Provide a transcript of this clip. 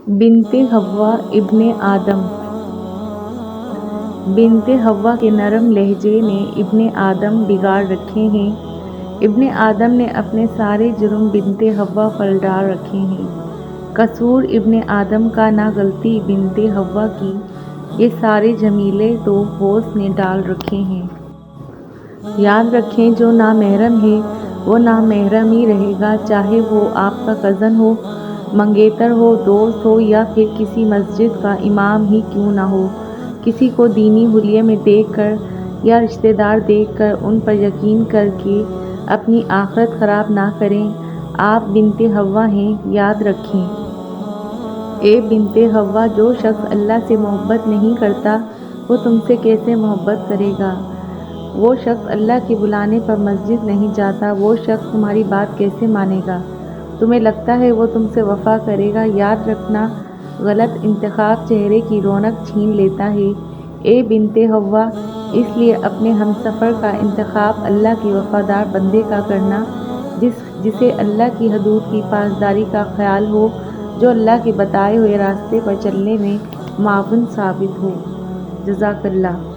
بنت حوا ابن آدم۔ بنت حوا کے نرم لہجے نے ابن آدم بگاڑ رکھے ہیں۔ ابن آدم نے اپنے سارے جرم بنت حوا پر ڈال رکھے ہیں۔ قصور ابن آدم کا نہ غلطی بنت حوا کی، یہ سارے جھمیلے تو حوض نے ڈال رکھے ہیں۔ یاد رکھیں جو نامحرم ہے وہ نامحرم ہی رہے گا، چاہے وہ آپ کا کزن ہو، منگیتر ہو، دوست ہو یا پھر کسی مسجد کا امام ہی کیوں نہ ہو۔ کسی کو دینی حلیے میں دیکھ کر یا رشتہ دار دیکھ کر ان پر یقین کر کے اپنی آخرت خراب نہ کریں۔ آپ بنت حوا ہیں، یاد رکھیں۔ اے بنت حوا، جو شخص اللہ سے محبت نہیں کرتا وہ تم سے کیسے محبت کرے گا؟ وہ شخص اللہ کے بلانے پر مسجد نہیں جاتا، وہ شخص تمہاری بات کیسے مانے گا؟ تمہیں لگتا ہے وہ تم سے وفا کرے گا؟ یاد رکھنا، غلط انتخاب چہرے کی رونق چھین لیتا ہے۔ اے بنت حوا، اس لیے اپنے ہمسفر کا انتخاب اللہ کے وفادار بندے کا کرنا، جسے اللہ کی حدود کی پاسداری کا خیال ہو، جو اللہ کے بتائے ہوئے راستے پر چلنے میں معاون ثابت ہو۔ جزاک اللہ۔